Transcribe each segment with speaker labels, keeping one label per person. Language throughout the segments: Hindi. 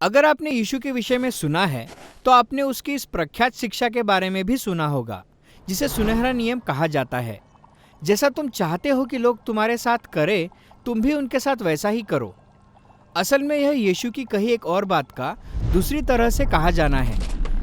Speaker 1: अगर आपने यीशु के विषय में सुना है, तो आपने उसकी इस प्रख्यात शिक्षा के बारे में भी सुना होगा, जिसे सुनहरा नियम कहा जाता है। जैसा तुम चाहते हो कि लोग तुम्हारे साथ करें, तुम भी उनके साथ वैसा ही करो। असल में यह यीशु की कही एक और बात का दूसरी तरह से कहा जाना है,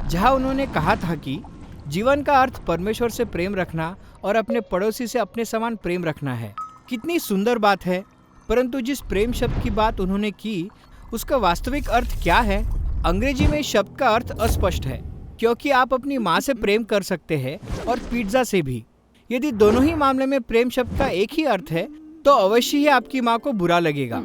Speaker 1: जहां उन्होंने कहा था कि जीवन का अर्थ परमेश्वर से प्रेम रखना और अपने पड़ोसी से अपने समान प्रेम रखना है। कितनी सुंदर बात है। परंतु जिस प्रेम शब्द की बात उन्होंने की, उसका वास्तविक अर्थ क्या है? अंग्रेजी में इस शब्द का अर्थ अस्पष्ट है, क्योंकि आप अपनी माँ से प्रेम कर सकते हैं और पिज्जा से भी। यदि दोनों ही मामले में प्रेम शब्द का एक ही अर्थ है, तो अवश्य ही आपकी माँ को बुरा लगेगा।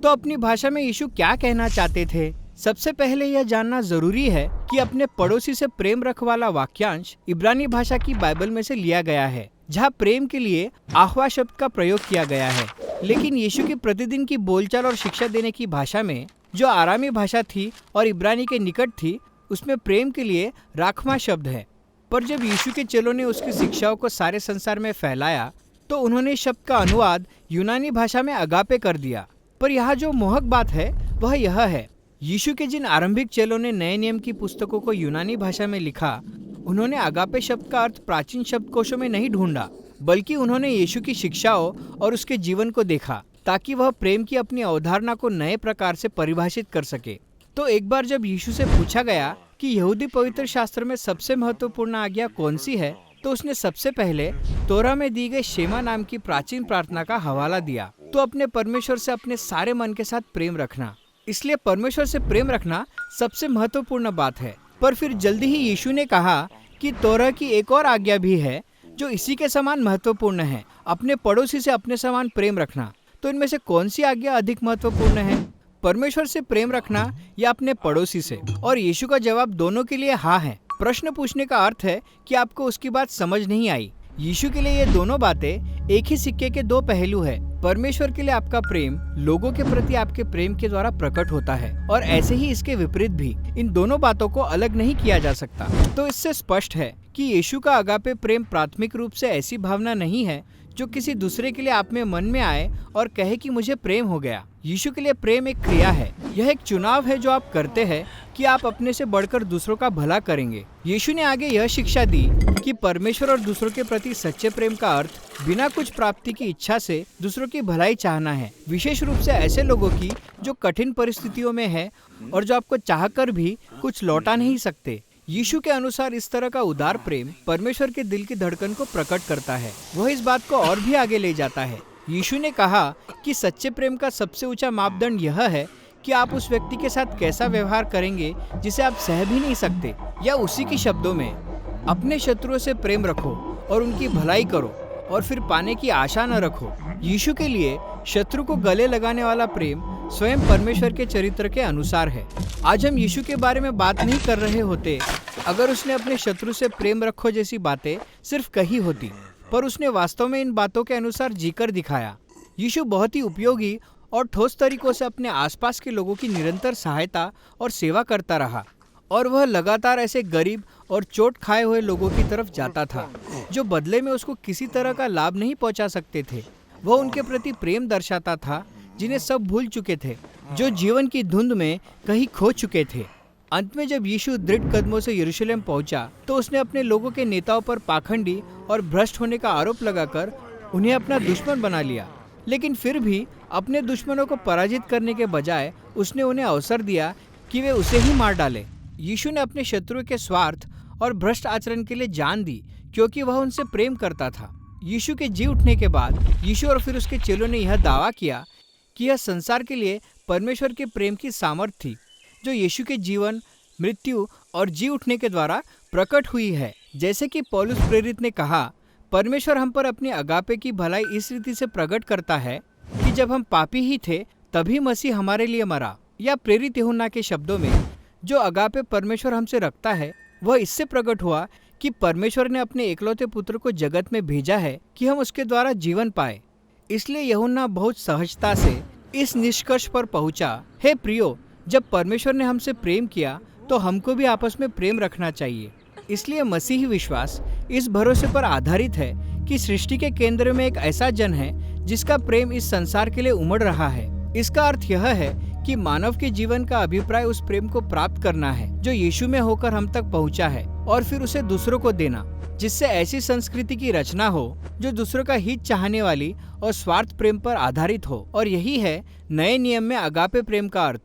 Speaker 1: तो अपनी भाषा में यीशु क्या कहना चाहते थे? सबसे पहले यह जानना जरूरी है कि अपने पड़ोसी से प्रेम रख वाला वाक्यांश इब्रानी भाषा की बाइबल में से लिया गया है, जहाँ प्रेम के लिए आह्वा शब्द का प्रयोग किया गया है। लेकिन यीशु की प्रतिदिन की बोलचाल और शिक्षा देने की भाषा में, जो आरामी भाषा थी और इब्रानी के निकट थी, उसमें प्रेम के लिए राखमा शब्द है। पर जब यीशु के चेलों ने उसकी शिक्षाओं को सारे संसार में फैलाया, तो उन्होंने इस शब्द का अनुवाद यूनानी भाषा में अगापे कर दिया। पर यहाँ जो मोहक बात है वह यह है, यीशु के जिन आरंभिक चेलों ने नए नियम की पुस्तकों को यूनानी भाषा में लिखा, उन्होंने अगापे शब्द का अर्थ प्राचीन शब्दकोशों में नहीं ढूंढा, बल्कि उन्होंने यीशु की शिक्षाओं और उसके जीवन को देखा, ताकि वह प्रेम की अपनी अवधारणा को नए प्रकार से परिभाषित कर सके। तो एक बार जब यीशु से पूछा गया कि यहूदी पवित्र शास्त्र में सबसे महत्वपूर्ण आज्ञा कौन सी है, तो उसने सबसे पहले तोरा में दी गई शेमा नाम की प्राचीन प्रार्थना का हवाला दिया। तो अपने परमेश्वर से अपने सारे मन के साथ प्रेम रखना। इसलिए परमेश्वर से प्रेम रखना सबसे महत्वपूर्ण बात है। पर फिर जल्दी ही यीशु ने कहा कि तोरा की एक और आज्ञा भी है, जो इसी के समान महत्वपूर्ण है, अपने पड़ोसी से अपने समान प्रेम रखना। तो इनमें से कौन सी आज्ञा अधिक महत्वपूर्ण है, परमेश्वर से प्रेम रखना या अपने पड़ोसी से? और यीशु का जवाब दोनों के लिए हाँ है। प्रश्न पूछने का अर्थ है कि आपको उसकी बात समझ नहीं आई। यीशु के लिए ये दोनों बातें एक ही सिक्के के दो पहलू है। परमेश्वर के लिए आपका प्रेम लोगों के प्रति आपके प्रेम के द्वारा प्रकट होता है, और ऐसे ही इसके विपरीत भी। इन दोनों बातों को अलग नहीं किया जा सकता। तो इससे स्पष्ट है कि यीशु का अगापे प्रेम प्राथमिक रूप से ऐसी भावना नहीं है जो किसी दूसरे के लिए आप में मन में आए और कहे कि मुझे प्रेम हो गया। यीशु के लिए प्रेम एक क्रिया है। यह एक चुनाव है जो आप करते हैं कि आप अपने से बढ़कर दूसरों का भला करेंगे। यीशु ने आगे यह शिक्षा दी कि परमेश्वर और दूसरों के प्रति सच्चे प्रेम का अर्थ बिना कुछ प्राप्ति की इच्छा से दूसरों की भलाई चाहना है, विशेष रूप से ऐसे लोगों की जो कठिन परिस्थितियों में है और जो आपको चाहकर भी कुछ लौटा नहीं सकते। यीशु के अनुसार इस तरह का उदार प्रेम परमेश्वर के दिल की धड़कन को प्रकट करता है। वह इस बात को और भी आगे ले जाता है। यीशु ने कहा कि सच्चे प्रेम का सबसे ऊंचा मापदंड यह है कि आप उस व्यक्ति के साथ कैसा व्यवहार करेंगे जिसे आप सह भी नहीं सकते, या उसी के शब्दों में, अपने शत्रुओं से प्रेम रखो और उनकी भलाई करो और फिर पाने की आशा न रखो। यीशु के लिए शत्रु को गले लगाने वाला प्रेम स्वयं परमेश्वर के चरित्र के अनुसार है। आज हम यीशु के बारे में बात नहीं कर रहे होते अगर उसने अपने शत्रु से प्रेम रखो जैसी बातें सिर्फ कही होती, पर उसने वास्तव में इन बातों के अनुसार जीकर दिखाया। यीशु बहुत ही उपयोगी और ठोस तरीकों से अपने आसपास के लोगों की निरंतर सहायता और सेवा करता रहा, और वह लगातार ऐसे गरीब और चोट खाए हुए लोगों की तरफ जाता था जो बदले में उसको किसी तरह का लाभ नहीं पहुंचा सकते थे। वह उनके प्रति प्रेम दर्शाता था जिन्हें सब भूल चुके थे, जो जीवन की धुंध में कहीं खो चुके थे। अंत में जब यीशु दृढ़ कदमों से यरूशलेम पहुंचा, तो उसने अपने लोगों के नेताओं पर पाखंडी और भ्रष्ट होने का आरोप लगाकर उन्हें अपना दुश्मन बना लिया। लेकिन फिर भी अपने दुश्मनों को पराजित करने के बजाय उसने उन्हें अवसर दिया कि वे उसे ही मार डाले। यीशु ने अपने शत्रु के स्वार्थ और भ्रष्ट आचरण के लिए जान दी, क्योंकि वह उनसे प्रेम करता था। यीशु के जी उठने के बाद यीशु और फिर उसके चेलों ने यह दावा किया कि यह संसार के लिए परमेश्वर के प्रेम की सामर्थ्य थी, जो यीशु के जीवन, मृत्यु और जी उठने के द्वारा प्रकट हुई है। जैसे कि पौलुस प्रेरित ने कहा, परमेश्वर हम पर अपने अगापे की भलाई इस रीति से प्रकट करता है कि जब हम पापी ही थे तभी मसीह हमारे लिए मरा। या प्रेरित यूहन्ना के शब्दों में, जो अगापे परमेश्वर हमसे रखता है वह इससे प्रकट हुआ कि परमेश्वर ने अपने एकलौते पुत्र को जगत में भेजा है कि हम उसके द्वारा जीवन पाए। इसलिए यूहन्ना बहुत सहजता से इस निष्कर्ष पर पहुंचा, हे प्रियो, जब परमेश्वर ने हमसे प्रेम किया तो हमको भी आपस में प्रेम रखना चाहिए। इसलिए मसीही विश्वास इस भरोसे पर आधारित है कि सृष्टि के केंद्र में एक ऐसा जन है जिसका प्रेम इस संसार के लिए उमड़ रहा है। इसका अर्थ यह है कि मानव के जीवन का अभिप्राय उस प्रेम को प्राप्त करना है जो यीशु में होकर हम तक पहुंचा है, और फिर उसे दूसरों को देना, जिससे ऐसी संस्कृति की रचना हो जो दूसरों का हित चाहने वाली और स्वार्थ प्रेम पर आधारित हो। और यही है नए नियम में अगापे प्रेम का अर्थ।